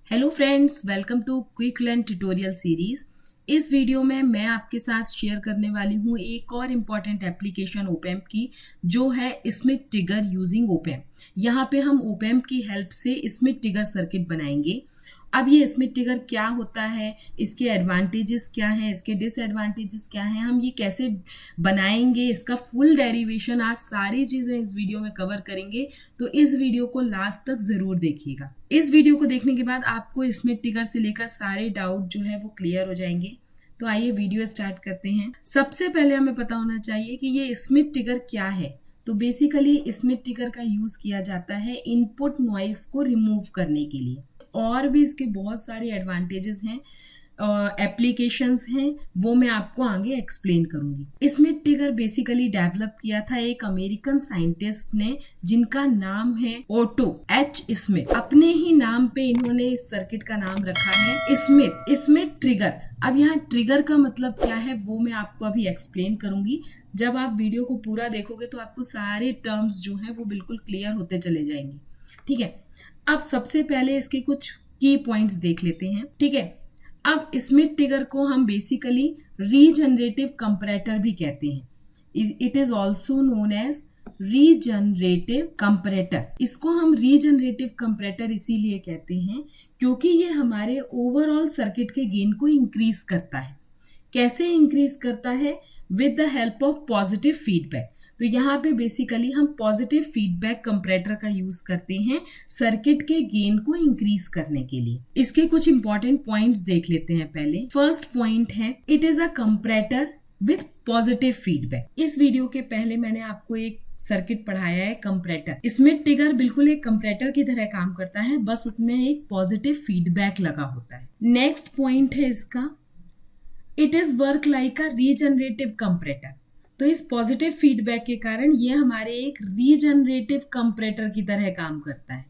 Hello friends, welcome to quick learn tutorial series. इस video में मैं आपके साथ शेयर करने वाली हूँ एक और इम्पॉर्टेंट एप्लीकेशन ओपैम्प की, जो है स्मिथ ट्रिगर यूजिंग ओपैम्प। यहाँ पे हम ओपैम्प की हेल्प से स्मिथ ट्रिगर सर्किट बनाएंगे। अब ये स्मिथ ट्रिगर क्या होता है, इसके एडवांटेजेस क्या हैं, इसके डिसएडवांटेजेस क्या हैं, हम ये कैसे बनाएंगे, इसका फुल डेरिवेशन, आज सारी चीज़ें इस वीडियो में कवर करेंगे। तो इस वीडियो को लास्ट तक ज़रूर देखिएगा। इस वीडियो को देखने के बाद आपको स्मिथ ट्रिगर से लेकर सारे डाउट जो है वो क्लियर हो जाएंगे। तो आइए वीडियो स्टार्ट करते हैं। सबसे पहले हमें पता होना चाहिए कि ये स्मिथ ट्रिगर क्या है। तो बेसिकली स्मिथ ट्रिगर का यूज़ किया जाता है इनपुट नॉइस को रिमूव करने के लिए। और भी इसके बहुत सारे एडवांटेजेस हैं, एप्लीकेशंस हैं, वो मैं आपको आगे एक्सप्लेन करूंगी। स्मिथ ट्रिगर बेसिकली डेवलप किया था एक अमेरिकन साइंटिस्ट ने, जिनका नाम है ओटो एच स्मिथ। अपने ही नाम पे इन्होंने इस सर्किट का नाम रखा है स्मिथ ट्रिगर। अब यहाँ ट्रिगर का मतलब क्या है वो मैं आपको अभी एक्सप्लेन करूंगी। जब आप वीडियो को पूरा देखोगे तो आपको सारे टर्म्स जो हैं वो बिल्कुल क्लियर होते चले जाएंगे। ठीक है, अब सबसे पहले इसके कुछ की पॉइंट्स देख लेते हैं। ठीक है, अब स्मिथ ट्रिगर को हम बेसिकली रीजनरेटिव कंपैरेटर भी कहते हैं। It is also known as regenerative comparator. इसको हम रीजनरेटिव कंपैरेटर इसीलिए कहते हैं क्योंकि ये हमारे ओवरऑल सर्किट के गेन को इंक्रीज करता है। कैसे इंक्रीज करता है? With the help of positive feedback. तो यहाँ पे बेसिकली हम पॉजिटिव फीडबैक कंपैरेटर का यूज करते हैं सर्किट के गेन को इंक्रीज करने के लिए। इसके कुछ इंपॉर्टेंट पॉइंट्स देख लेते हैं। पहले फर्स्ट पॉइंट है, it is a comparator with positive feedback. इस वीडियो के पहले मैंने आपको एक सर्किट पढ़ाया है कंपैरेटर। स्मिथ ट्रिगर बिल्कुल एक कंपैरेटर की तरह काम करता है, बस उसमें एक पॉजिटिव फीडबैक लगा होता है। नेक्स्ट पॉइंट है इसका, it is work like a regenerative comparator. तो इस पॉजिटिव फीडबैक के कारण ये हमारे एक रीजनरेटिव कंपैरेटर की तरह काम करता है,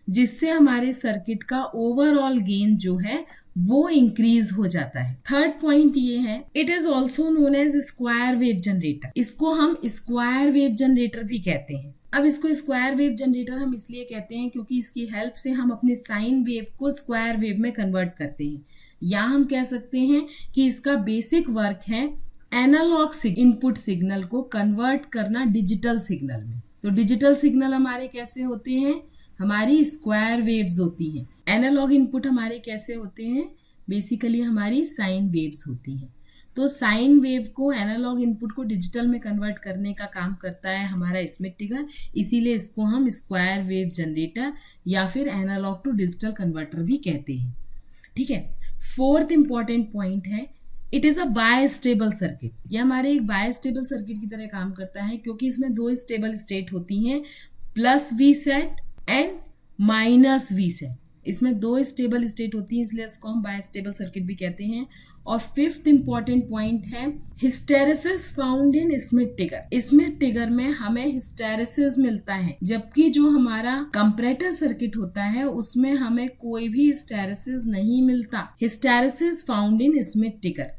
जिससे हमारे सर्किट का ओवरऑल गेन जो है वो इंक्रीज हो जाता है। थर्ड पॉइंट ये है, it is also known as square wave generator. इसको हम स्क्वायर वेव जनरेटर भी कहते हैं। अब इसको स्क्वायर वेव जनरेटर हम इसलिए कहते हैं क्योंकि इसकी हेल्प से हम अपने साइन वेव को स्क्वायर वेव में कन्वर्ट करते हैं। या हम कह सकते हैं कि इसका बेसिक वर्क है एनालॉग इनपुट सिग्नल को कन्वर्ट करना डिजिटल सिग्नल में। तो डिजिटल सिग्नल हमारे कैसे होते हैं? हमारी स्क्वायर वेव्स होती हैं। एनालॉग इनपुट हमारे कैसे होते हैं? बेसिकली हमारी साइन वेव्स होती हैं। तो साइन वेव को, एनालॉग इनपुट को डिजिटल में कन्वर्ट करने का काम करता है हमारा स्मिथ ट्रिगर। इसीलिए इसको हम स्क्वायर वेव जनरेटर या फिर एनालॉग टू डिजिटल कन्वर्टर भी कहते हैं। ठीक है, फोर्थ इंपॉर्टेंट पॉइंट है, it is a bistable circuit. यह हमारे एक बायस्टेबल सर्किट की तरह काम करता है क्योंकि इसमें दो स्टेबल स्टेट होती हैं, plus V set and minus V set. इसमें दो स्टेबल स्टेट होती है, इसलिए इसको हम बायस्टेबल सर्किट भी कहते हैं। और फिफ्थ इंपॉर्टेंट पॉइंट है, hysteresis found in Schmitt trigger. Schmitt trigger में हमें हिस्टेरेसिस मिलता है, जबकि जो हमारा कंपैरेटर सर्किट होता है उसमें हमें कोई भी हिस्टेरेसिस नहीं मिलता। Hysteresis found in Schmitt trigger.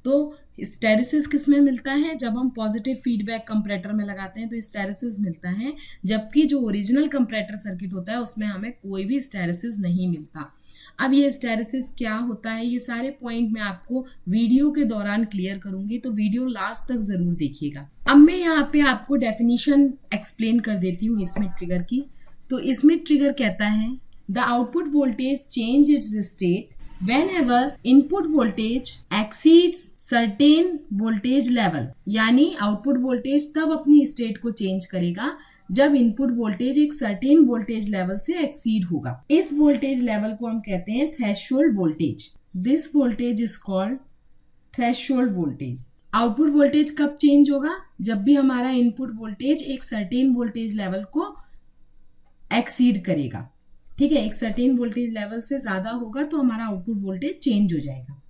तो हिस्टेरेसिस किस में मिलता है? जब हम पॉजिटिव फीडबैक कंपैरेटर में लगाते हैं तो हिस्टेरेसिस मिलता है, जबकि जो ओरिजिनल कंपैरेटर सर्किट होता है उसमें हमें कोई भी हिस्टेरेसिस नहीं मिलता। अब ये हिस्टेरेसिस क्या होता है, ये सारे पॉइंट मैं आपको वीडियो के दौरान क्लियर करूंगी, तो वीडियो लास्ट तक जरूर देखिएगा। अब मैं यहाँ पे आपको डेफिनेशन एक्सप्लेन कर देती हूँ स्मिथ ट्रिगर की। तो स्मिथ ट्रिगर कहता है, the output voltage change it's state whenever input voltage exceeds certain voltage level। यानी आउटपुट वोल्टेज तब अपनी स्टेट को चेंज करेगा जब इनपुट वोल्टेज एक सर्टेन वोल्टेज लेवल से एक्सीड होगा। इस वोल्टेज लेवल को हम कहते हैं threshold voltage. This voltage is called threshold voltage. Output voltage कब चेंज होगा? जब भी हमारा इनपुट वोल्टेज एक सर्टेन वोल्टेज लेवल को एक्सीड करेगा। ठीक है, एक सर्टेन वोल्टेज लेवल से ज्यादा होगा तो हमारा आउटपुट वोल्टेज चेंज हो जाएगा।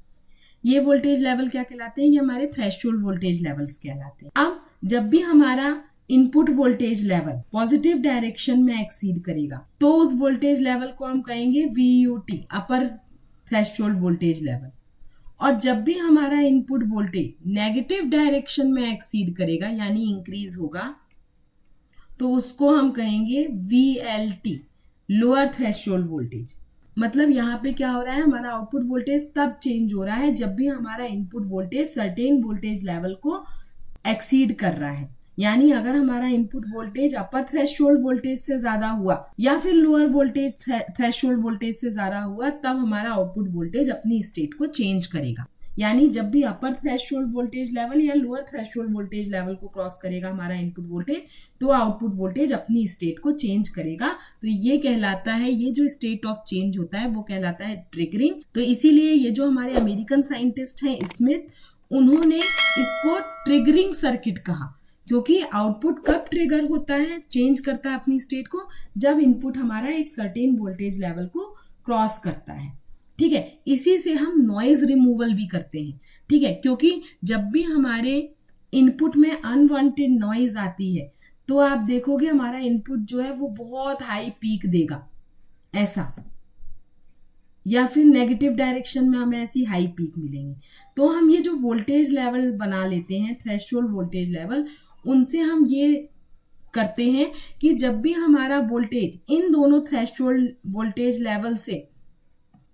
ये वोल्टेज लेवल क्या कहलाते हैं? ये हमारे थ्रेशोल्ड वोल्टेज लेवल्स कहलाते हैं। अब जब भी हमारा input voltage level positive direction में एक्सीड करेगा तो उस वोल्टेज लेवल को हम कहेंगे VUT, अपर थ्रेशोल्ड वोल्टेज लेवल। और जब भी हमारा इनपुट वोल्टेज नेगेटिव डायरेक्शन में एक्सीड करेगा यानी इंक्रीज होगा तो उसको हम कहेंगे VLT, लोअर थ्रेशोल्ड वोल्टेज। मतलब यहाँ पे क्या हो रहा है, हमारा आउटपुट वोल्टेज तब चेंज हो रहा है जब भी हमारा input voltage certain voltage level को एक्सीड कर रहा है। यानी अगर हमारा इनपुट वोल्टेज अपर थ्रेशोल्ड वोल्टेज से ज्यादा हुआ या फिर लोअर वोल्टेज थ्रेशोल्ड वोल्टेज से ज्यादा हुआ, तब हमारा आउटपुट वोल्टेज अपनी स्टेट को चेंज करेगा। यानी जब भी अपर थ्रेशोल्ड वोल्टेज लेवल या लोअर थ्रेशोल्ड वोल्टेज लेवल को क्रॉस करेगा हमारा इनपुट वोल्टेज, तो आउटपुट वोल्टेज अपनी स्टेट को चेंज करेगा। तो ये कहलाता है, ये जो स्टेट ऑफ चेंज होता है वो कहलाता है ट्रिगरिंग। तो इसीलिए ये जो हमारे अमेरिकन साइंटिस्ट हैं स्मिथ, उन्होंने इसको ट्रिगरिंग सर्किट कहा, क्योंकि आउटपुट कब ट्रिगर होता है, चेंज करता है अपनी स्टेट को, जब इनपुट हमारा एक सर्टेन वोल्टेज लेवल को क्रॉस करता है। ठीक है, इसी से हम नॉइज रिमूवल भी करते हैं। ठीक है, क्योंकि जब भी हमारे इनपुट में अनवांटेड नॉइज आती है तो आप देखोगे हमारा इनपुट जो है वो बहुत हाई पीक देगा ऐसा, या फिर नेगेटिव डायरेक्शन में हमें ऐसी हाई पीक मिलेंगी। तो हम ये जो वोल्टेज लेवल बना लेते हैं, थ्रेशोल्ड वोल्टेज लेवल, उनसे हम ये करते हैं कि जब भी हमारा वोल्टेज इन दोनों थ्रेशोल्ड वोल्टेज लेवल से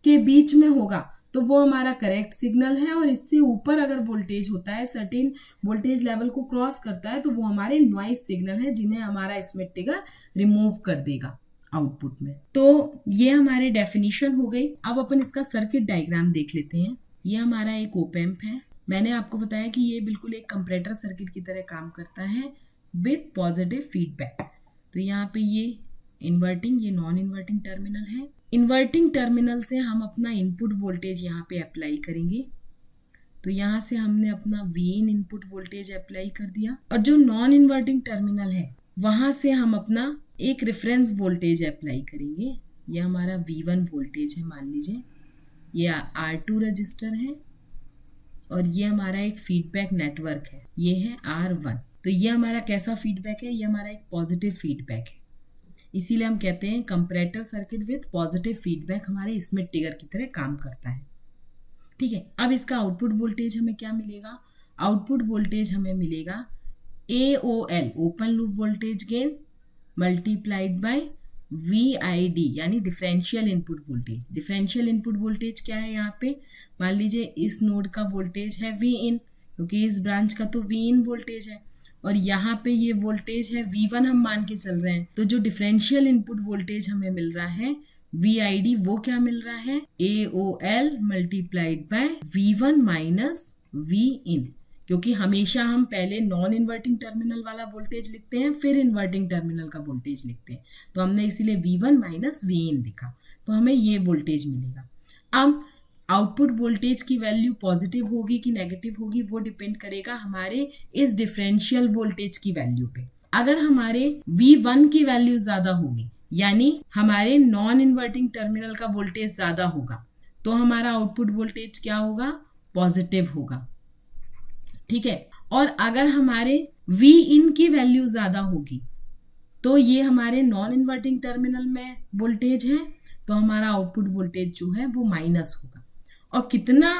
के बीच में होगा तो वो हमारा करेक्ट सिग्नल है, और इससे ऊपर अगर वोल्टेज होता है, सर्टेन वोल्टेज लेवल को क्रॉस करता है, तो वो हमारे नॉइज सिग्नल है, जिन्हें हमारा स्मिथ ट्रिगर रिमूव कर देगा आउटपुट में। तो ये हमारे डेफिनेशन हो गई। अब अपन इसका सर्किट डायग्राम देख लेते हैं। ये हमारा एक ओप एम्प है। मैंने आपको बताया कि ये बिल्कुल एक कंपैरेटर सर्किट की तरह काम करता है विथ पॉजिटिव फीडबैक। तो यहाँ पे ये इन्वर्टिंग, ये नॉन इन्वर्टिंग टर्मिनल है। इन्वर्टिंग टर्मिनल से हम अपना इनपुट वोल्टेज यहाँ पे अप्लाई करेंगे। तो यहाँ से हमने अपना Vin इनपुट वोल्टेज अप्लाई कर दिया, और जो नॉन इन्वर्टिंग टर्मिनल है वहां से हम अपना एक रेफरेंस वोल्टेज अप्लाई करेंगे। ये हमारा V1 वोल्टेज है, मान लीजिए ये R2 रजिस्टर है, और ये हमारा एक फीडबैक नेटवर्क है, ये है R1। तो ये हमारा कैसा फीडबैक है, ये हमारा एक पॉजिटिव फीडबैक है। इसीलिए हम कहते हैं comparator circuit with positive feedback हमारे स्मिथ ट्रिगर की तरह काम करता है। ठीक है, अब इसका आउटपुट वोल्टेज हमें क्या मिलेगा, आउटपुट वोल्टेज हमें मिलेगा AOL, open loop voltage gain, multiplied by VID, यानी differential input voltage. Differential input voltage क्या है, यहाँ पे मान लीजिए इस नोड का वोल्टेज है Vin, क्योंकि इस ब्रांच का तो Vin वोल्टेज है, और यहाँ पे ये वोल्टेज है V1 हम मान के चल रहे हैं। तो जो डिफरेंशियल इनपुट वोल्टेज हमें मिल रहा है VID, वो क्या मिल रहा है, AOL multiplied by V1 minus Vin, क्योंकि हमेशा हम पहले नॉन इन्वर्टिंग टर्मिनल वाला वोल्टेज लिखते हैं, फिर इन्वर्टिंग टर्मिनल का वोल्टेज लिखते हैं। तो हमने इसीलिए V1 माइनस Vin लिखा, तो हमें ये वोल्टेज मिलेगा। अब आउटपुट वोल्टेज की वैल्यू पॉजिटिव होगी कि नेगेटिव होगी, वो डिपेंड करेगा हमारे इस डिफरेंशियल वोल्टेज की वैल्यू पे। अगर हमारे V1 की वैल्यू ज्यादा होगी, यानी हमारे नॉन इन्वर्टिंग टर्मिनल का वोल्टेज ज्यादा होगा, तो हमारा आउटपुट वोल्टेज क्या होगा, पॉजिटिव होगा। ठीक है, और अगर हमारे Vin की वैल्यू ज्यादा होगी, तो ये हमारे नॉन इन्वर्टिंग टर्मिनल में वोल्टेज है, तो हमारा आउटपुट वोल्टेज जो है वो माइनस होगा। और कितना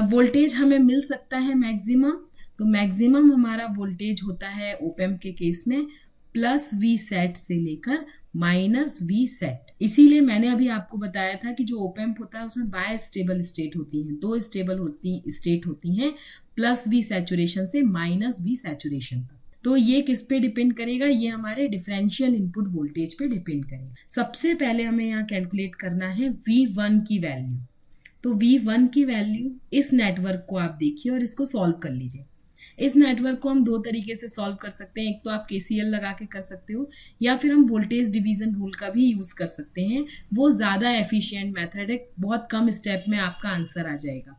वोल्टेज हमें मिल सकता है मैक्सिमम, तो मैक्सिमम हमारा वोल्टेज होता है ओप एम्प के केस में प्लस V सेट से लेकर माइनस V सेट। इसीलिए मैंने अभी आपको बताया था कि जो ओप एम्प होता है उसमें बाय स्टेबल स्टेट होती हैं, दो स्टेबल स्टेट होती हैं, प्लस V सैचुरेशन से माइनस V सैचुरेशन तक। तो ये किस पे डिपेंड करेगा, ये हमारे डिफरेंशियल इनपुट वोल्टेज पे डिपेंड करेगा। सबसे पहले हमें यहाँ कैलकुलेट करना है V1 की वैल्यू। तो V1 की वैल्यू, इस नेटवर्क को आप देखिए और इसको सॉल्व कर लीजिए। इस नेटवर्क को हम दो तरीके से सॉल्व कर सकते हैं, एक तो आप KCL लगा के कर सकते हो, या फिर हम वोल्टेज डिवीजन रूल का भी यूज कर सकते हैं। वो ज़्यादा एफिशिएंट मेथड है, बहुत कम स्टेप में आपका आंसर आ जाएगा।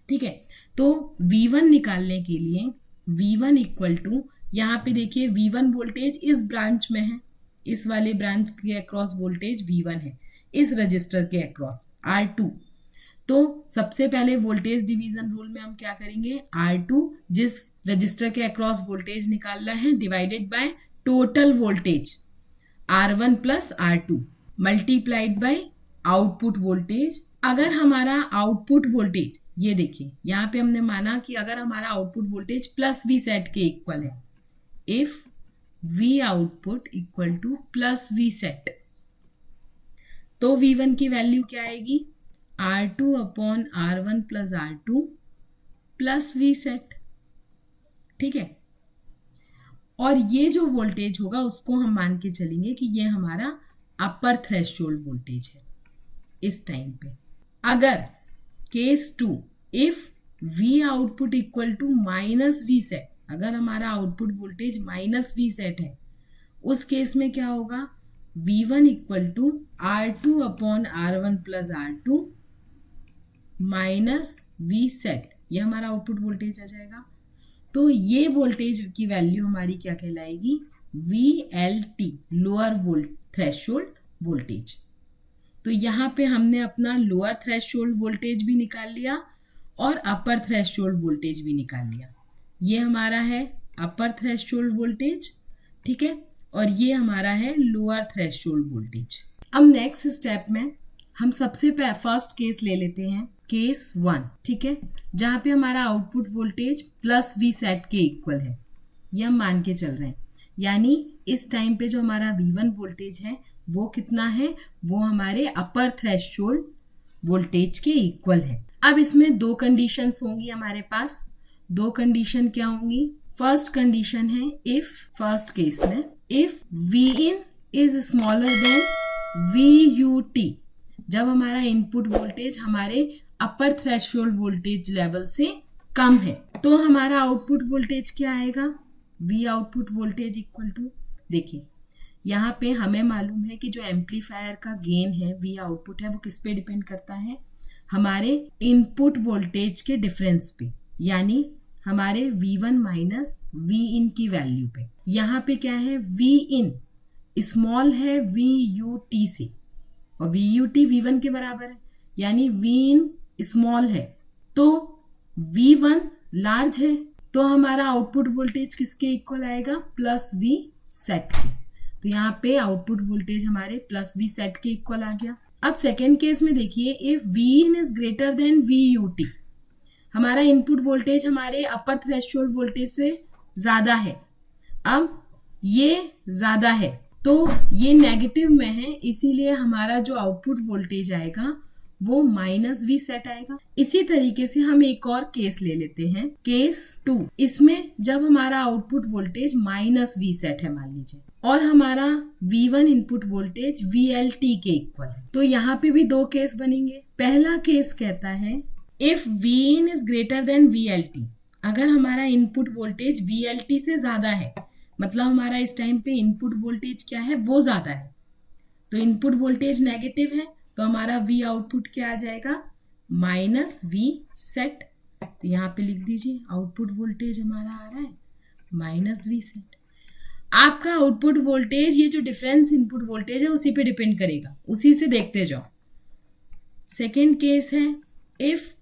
ठीक है, तो V1 निकालने के लिए V1 इक्वल टू, यहाँ पे देखिए V1 वोल्टेज इस ब्रांच में है, इस वाले ब्रांच के अक्रॉस वोल्टेज V1 है, इस रजिस्टर के अक्रॉस R2। तो सबसे पहले वोल्टेज डिवीजन रूल में हम क्या करेंगे, R2 जिस रजिस्टर के अक्रॉस वोल्टेज निकालना है divided by total voltage R1 plus R2 multiplied by output voltage. अगर हमारा आउटपुट वोल्टेज, ये देखिए यहाँ पे हमने माना कि अगर हमारा output voltage plus V set के इक्वल है, if V output equal two plus V set, तो V1 की वैल्यू क्या आएगी, R2 upon R1 plus R2 plus V set. ठीक है, और ये जो वोल्टेज होगा उसको हम मान के चलेंगे कि ये हमारा अपर थ्रेशोल्ड वोल्टेज है इस टाइम पे। अगर case 2, if V output equal to minus V set, अगर हमारा output voltage minus V set है, उस केस में क्या होगा, V1 equal to R2 upon R1 plus R2 minus V set, ये हमारा आउटपुट वोल्टेज आ जाएगा। तो ये वोल्टेज की वैल्यू हमारी क्या कहलाएगी, VLT, लोअर थ्रेशोल्ड वोल्टेज। तो यहाँ पे हमने अपना लोअर थ्रेशोल्ड वोल्टेज भी निकाल लिया और अपर थ्रेशोल्ड वोल्टेज भी निकाल लिया। ये हमारा है अपर थ्रेशोल्ड वोल्टेज, ठीक है, और ये हमारा है लोअर थ्रेशोल्ड वोल्टेज। अब नेक्स्ट स्टेप में हम सबसे फर्स्ट केस ले लेते हैं, केस 1, ठीक है, जहाँ पे हमारा output voltage plus V set के इक्वल है, ये हम मान के चल रहे हैं। यानी इस टाइम पे जो हमारा V1 वोल्टेज है वो कितना है, वो हमारे अपर थ्रेशोल्ड वोल्टेज के इक्वल है। अब इसमें दो कंडीशंस होंगी हमारे पास। दो कंडीशन क्या होंगी, फर्स्ट कंडीशन है इफ, फर्स्ट केस में if Vin is smaller than VUT, जब हमारा इनपुट वोल्टेज हमारे अपर थ्रेशोल्ड वोल्टेज लेवल से कम है, तो हमारा आउटपुट वोल्टेज क्या आएगा, V output voltage equal to, देखिए यहाँ पे हमें मालूम है कि जो एम्पलीफायर का गेन है, V आउटपुट है, वो किस पे डिपेंड करता है, हमारे इनपुट वोल्टेज के डिफरेंस पे, यानी हमारे V1 माइनस Vin की वैल्यू पे। यहाँ पे क्या है, Vin स्मॉल है VUT से, और VUT V1 के बराबर है, यानी Vin स्मॉल है तो V1 लार्ज है, तो हमारा आउटपुट वोल्टेज किसके इक्वल आएगा, प्लस V सेट के। तो यहाँ पे आउटपुट वोल्टेज हमारे प्लस V सेट के इक्वल आ गया। अब सेकेंड केस में देखिए, if Vin is greater than VUT, हमारा इनपुट वोल्टेज हमारे अपर थ्रेशोल्ड वोल्टेज से ज्यादा है। अब ये ज्यादा है तो ये नेगेटिव में है, इसीलिए हमारा जो आउटपुट वोल्टेज आएगा वो माइनस V सेट आएगा। इसी तरीके से हम एक और केस ले लेते हैं, केस 2। इसमें जब हमारा output voltage minus V set है मान लीजिए, और हमारा V1 इनपुट वोल्टेज VLT के इक्वल है, तो यहाँ पे भी दो केस बनेंगे। पहला केस कहता है if Vin is greater than VLT, अगर हमारा इनपुट वोल्टेज VLT से ज्यादा है, मतलब हमारा इस टाइम पे इनपुट वोल्टेज क्या है, वो ज्यादा है, तो इनपुट वोल्टेज नेगेटिव है, तो हमारा V आउटपुट क्या आ जाएगा, माइनस V सेट। तो यहाँ पे लिख दीजिए आउटपुट वोल्टेज हमारा आ रहा है माइनस V सेट। आपका आउटपुट वोल्टेज, ये जो डिफरेंस इनपुट वोल्टेज है उसी पे डिपेंड करेगा, उसी से देखते जाओ। सेकेंड केस है if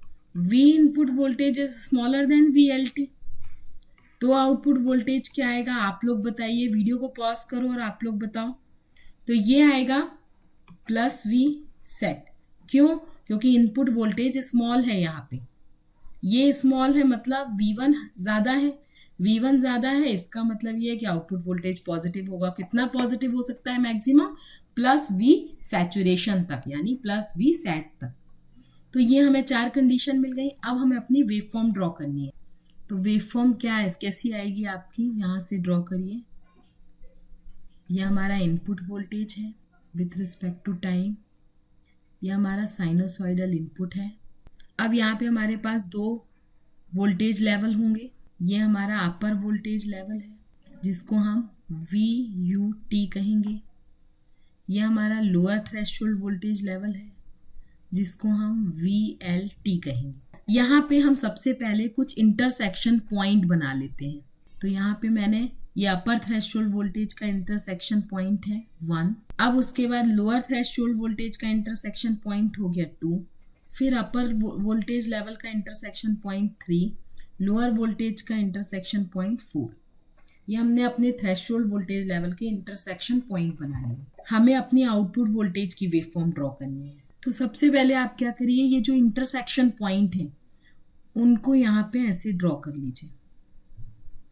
V input voltage is smaller than VLT, तो आउटपुट वोल्टेज क्या आएगा, आप लोग बताइए, वीडियो को पॉज करो और आप लोग बताओ। तो ये आएगा प्लस V सेट। क्यों, क्योंकि इनपुट वोल्टेज स्मॉल है, यहाँ पे ये स्मॉल है, मतलब V1 ज्यादा है, V1 ज्यादा है, इसका मतलब ये है कि आउटपुट वोल्टेज पॉजिटिव होगा। कितना पॉजिटिव हो सकता है, मैक्सिमम प्लस V सैचुरेशन तक, यानी प्लस V सेट तक। तो ये हमें चार कंडीशन मिल गई। अब हमें अपनी वेव फॉर्म ड्रॉ करनी है। तो वेव फॉर्म क्या है, कैसी आएगी आपकी, यहाँ से ड्रॉ करिए। यह हमारा इनपुट वोल्टेज है विथ रिस्पेक्ट टू टाइम, यह हमारा साइनोसॉइडल इनपुट है। अब यहाँ पे हमारे पास दो वोल्टेज लेवल होंगे, ये हमारा अपर वोल्टेज लेवल है जिसको हम VUT कहेंगे, यह हमारा लोअर थ्रेशोल्ड वोल्टेज लेवल है जिसको हम VLT कहेंगे। यहाँ पे हम सबसे पहले कुछ इंटरसेक्शन पॉइंट बना लेते हैं। तो यहाँ पे मैंने ये अपर थ्रेशोल्ड वोल्टेज का इंटरसेक्शन पॉइंट है 1, अब उसके बाद लोअर थ्रेशोल्ड वोल्टेज का इंटरसेक्शन पॉइंट हो गया 2, फिर अपर वोल्टेज लेवल का इंटरसेक्शन पॉइंट 3, लोअर वोल्टेज का इंटरसेक्शन पॉइंट 4। ये हमने अपने थ्रेशोल्ड वोल्टेज लेवल के इंटरसेक्शन पॉइंट बना लिए। हमें अपनी आउटपुट वोल्टेज की वेव फॉर्म ड्रॉ करनी है। तो सबसे पहले आप क्या करिए, ये जो इंटरसेक्शन पॉइंट है उनको यहाँ पे ऐसे ड्रॉ कर लीजिए,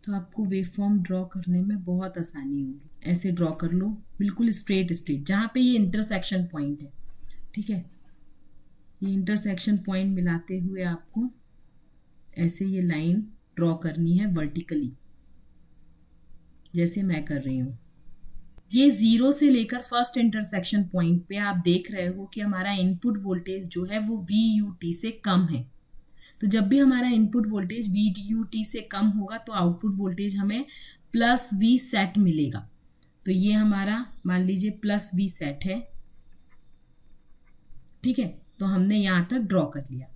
तो आपको वेव फॉर्म ड्रॉ करने में बहुत आसानी होगी। ऐसे ड्रॉ कर लो, बिल्कुल स्ट्रेट स्ट्रेट, जहाँ पे ये इंटरसेक्शन पॉइंट है ठीक है, ये इंटरसेक्शन पॉइंट मिलाते हुए आपको ऐसे ये लाइन ड्रॉ करनी है वर्टिकली, जैसे मैं कर रही हूँ। ये 0 से लेकर फर्स्ट इंटरसेक्शन पॉइंट पे आप देख रहे हो कि हमारा इनपुट वोल्टेज जो है वो VUT से कम है। तो जब भी हमारा इनपुट वोल्टेज VUT से कम होगा तो आउटपुट वोल्टेज हमें प्लस V सेट मिलेगा। तो ये हमारा मान लीजिए प्लस V सेट है, ठीक है। तो हमने यहाँ तक ड्रॉ कर लिया।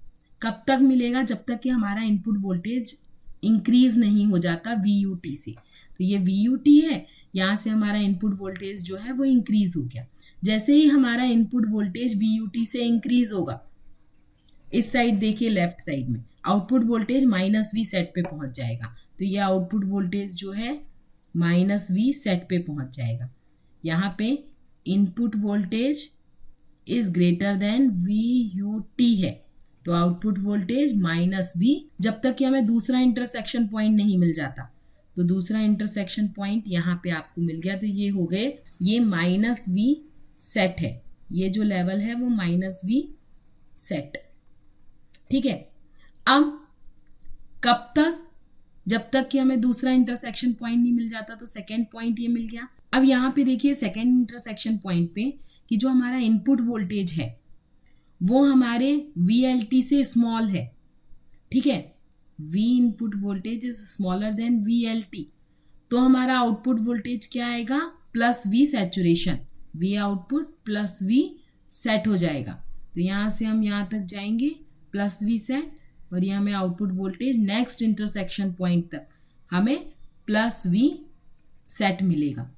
कब तक मिलेगा? जब तक कि हमारा इनपुट वोल्टेज इंक्रीज नहीं हो जाता VUT से। तो ये VUT है, यहाँ से हमारा इनपुट वोल्टेज जो है वो इंक्रीज हो गया। जैसे ही हमारा इनपुट वोल्टेज VUT से इंक्रीज होगा, इस साइड देखिए लेफ्ट साइड में आउटपुट वोल्टेज -V सेट पे पहुंच जाएगा। तो ये आउटपुट वोल्टेज जो है -V सेट पे पहुंच जाएगा। यहाँ पे input voltage is greater than VUT है, तो आउटपुट वोल्टेज -V, जब तक कि हमें दूसरा इंटरसेक्शन पॉइंट नहीं मिल जाता। तो दूसरा इंटरसेक्शन पॉइंट यहाँ पे आपको मिल गया, तो ये हो गए, ये -V सेट है, ये जो लेवल है वो -V सेट, ठीक है। अब कब तक? जब तक कि हमें दूसरा इंटरसेक्शन पॉइंट नहीं मिल जाता। तो सेकेंड पॉइंट ये मिल गया। अब यहाँ पे देखिए सेकेंड इंटरसेक्शन पॉइंट पे कि जो हमारा इनपुट वोल्टेज है वो हमारे VLT से स्मॉल है, ठीक है। V input voltage is smaller than VLT, तो हमारा आउटपुट वोल्टेज क्या आएगा? Plus V saturation, V output plus V set हो जाएगा। तो यहाँ से हम यहाँ तक जाएंगे प्लस V सेट, और यहाँ में output voltage next intersection point तक हमें प्लस V सेट मिलेगा।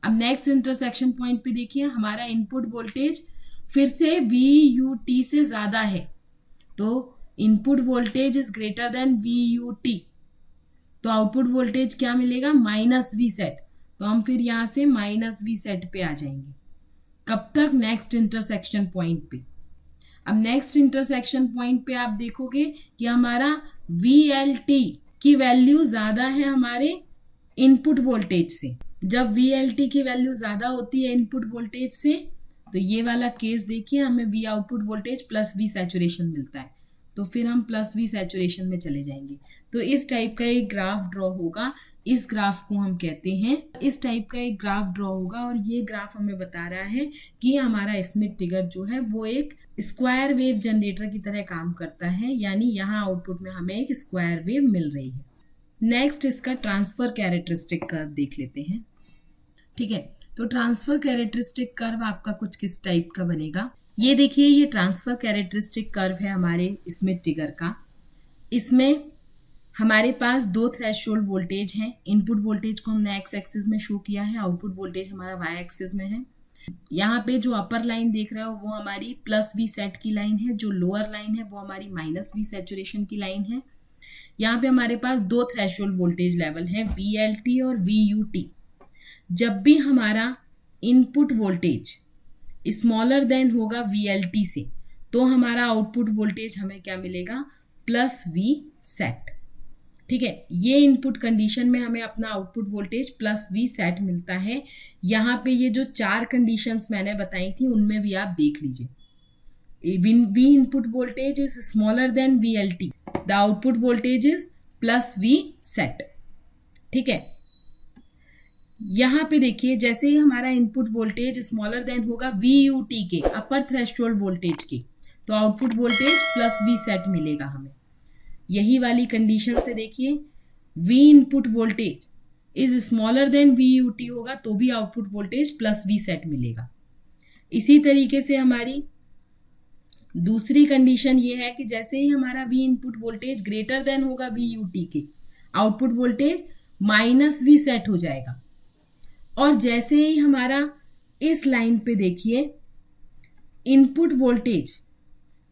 अब नेक्स्ट इंटरसेक्शन पॉइंट पे देखिए हमारा इनपुट वोल्टेज फिर से VUT से ज़्यादा है, तो input voltage is greater than VUT, तो आउटपुट वोल्टेज क्या मिलेगा? -V set. तो हम फिर यहाँ से -V सेट पे आ जाएंगे। कब तक? नेक्स्ट इंटरसेक्शन पॉइंट पे। अब नेक्स्ट इंटरसेक्शन पॉइंट पे आप देखोगे कि हमारा VLT की वैल्यू ज़्यादा है हमारे इनपुट वोल्टेज से। जब VLT की वैल्यू ज़्यादा होती है इनपुट वोल्टेज से, तो ये वाला केस देखिए, हमें V output voltage plus V saturation मिलता है, तो फिर हम प्लस V सैचुरेशन में चले जाएंगे। तो इस टाइप का एक ग्राफ ड्रॉ होगा, इस ग्राफ को हम कहते हैं, इस टाइप का एक ग्राफ ड्रॉ होगा, और ये ग्राफ हमें बता रहा है कि हमारा स्मिथ ट्रिगर जो है वो एक स्क्वायर वेव जनरेटर की तरह काम करता है, यानी यहाँ आउटपुट में हमें एक स्क्वायर वेव मिल रही है। नेक्स्ट इसका ट्रांसफर कैरेक्टरिस्टिक कर्व देख लेते हैं, ठीक है। तो ट्रांसफर कैरेक्टरिस्टिक कर्व आपका कुछ किस टाइप का बनेगा? ये देखिए, ये ट्रांसफर कैरेक्टरिस्टिक कर्व है हमारे स्मिथ ट्रिगर का। इसमें हमारे पास दो थ्रेशोल्ड वोल्टेज हैं। इनपुट वोल्टेज को हमने एक्स एक्सिस में शो किया है, आउटपुट वोल्टेज हमारा वाई एक्सिस में है। यहाँ पे जो अपर लाइन देख रहे हो वो हमारी प्लस V सेट की लाइन है, जो लोअर लाइन है वो हमारी -V सैचुरेशन की लाइन है। यहाँ पे हमारे पास दो थ्रेशोल्ड वोल्टेज लेवल है, VLT और VUT। जब भी हमारा इनपुट वोल्टेज स्मॉलर देन होगा VLT से, तो हमारा आउटपुट वोल्टेज हमें क्या मिलेगा? प्लस V सेट, ठीक है। ये इनपुट कंडीशन में हमें अपना output voltage plus V set मिलता है। यहाँ पे ये जो 4 कंडीशंस मैंने बताई थी उनमें भी आप देख लीजिए। V input voltage is smaller than VLT, the output voltage is plus V set, ठीक है। यहाँ पे देखिए, जैसे ही हमारा इनपुट वोल्टेज स्मॉलर देन होगा VUT के, अपर थ्रेशोल्ड वोल्टेज के, तो output voltage plus V set मिलेगा हमें। यही वाली कंडीशन से देखिए, V input voltage is smaller than VUT होगा तो भी output voltage plus V set मिलेगा। इसी तरीके से हमारी दूसरी कंडीशन ये है कि जैसे ही हमारा V input voltage greater than होगा VUT के, आउटपुट वोल्टेज -V सेट हो जाएगा। और जैसे ही हमारा इस लाइन पे देखिए इनपुट वोल्टेज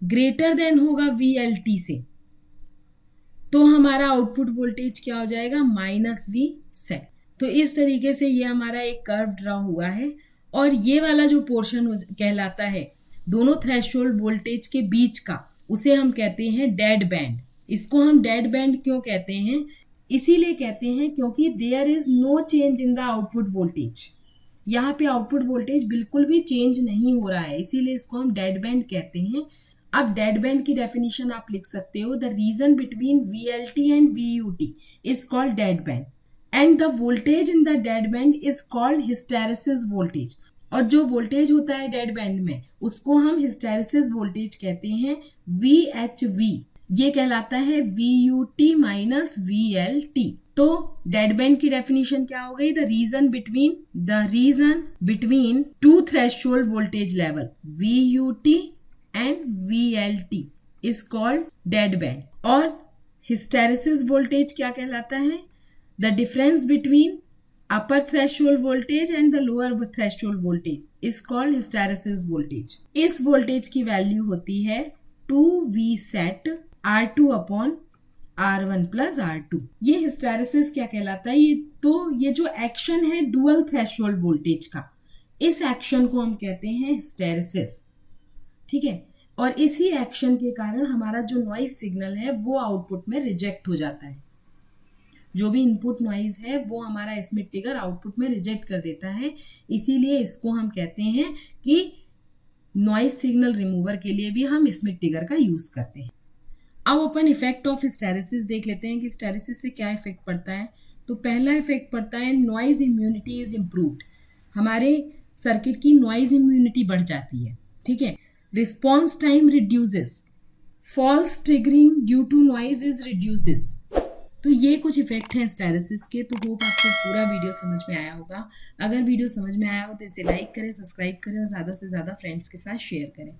ग्रेटर देन होगा VLT से, तो हमारा आउटपुट वोल्टेज क्या हो जाएगा? -V set. तो इस तरीके से ये हमारा एक कर्व ड्रॉ हुआ है, और ये वाला जो पोर्शन कहलाता है दोनों थ्रेशोल्ड वोल्टेज के बीच का, उसे हम कहते हैं डेड बैंड। इसको हम डेड बैंड क्यों कहते हैं? इसीलिए कहते हैं क्योंकि there is no change in the output voltage, यहाँ पे आउटपुट वोल्टेज बिल्कुल भी चेंज नहीं हो रहा है, इसीलिए इसको हम डेड बैंड कहते हैं। अब डेड बैंड की डेफिनेशन आप लिख सकते हो, the region between VLT and VUT is called dead band and the voltage in the dead band is called hysteresis voltage. और जो वोल्टेज होता है डेड बैंड में उसको हम हिस्टैरिसीस वोल्टेज कहते हैं, VHV। ये कहलाता है VUT माइनस VLT। तो डेड बैंड की डेफिनेशन क्या हो गई, the region between two threshold voltage level VUT and VLT is called dead band. और हिस्टैरिसीस वोल्टेज क्या कहलाता है, the difference between upper threshold voltage and the lower threshold voltage is called hysteresis voltage. इस voltage की value होती है 2V set R2 upon R1 plus R2। ये hysteresis क्या कहलाता है, ये जो एक्शन है डुअल थ्रेशोल्ड वोल्टेज का, इस एक्शन को हम कहते हैं हिस्टैरिसीस। ठीक है, और इसी एक्शन के कारण हमारा जो नॉइज सिग्नल है वो आउटपुट में रिजेक्ट हो जाता है। जो भी इनपुट नॉइज है वो हमारा स्मिथ ट्रिगर आउटपुट में रिजेक्ट कर देता है, इसीलिए इसको हम कहते हैं कि नॉइज सिग्नल रिमूवर के लिए भी हम स्मिथ ट्रिगर का यूज करते हैं। अब अपन इफेक्ट ऑफ हिस्टैरिसीस देख लेते हैं कि हिस्टैरिसीस से क्या इफेक्ट पड़ता है। तो पहला इफेक्ट पड़ता है नॉइज इम्यूनिटी इज इम्प्रूव्ड, हमारे सर्किट की नॉइज इम्यूनिटी बढ़ जाती है। ठीक है, response time reduces, false triggering due to noise is reduces. तो ये कुछ इफेक्ट हैं हिस्टैरिसीस के। तो होप आपको पूरा वीडियो समझ में आया होगा। अगर वीडियो समझ में आया हो तो इसे लाइक करें, सब्सक्राइब करें और ज़्यादा से ज़्यादा फ्रेंड्स के साथ शेयर करें।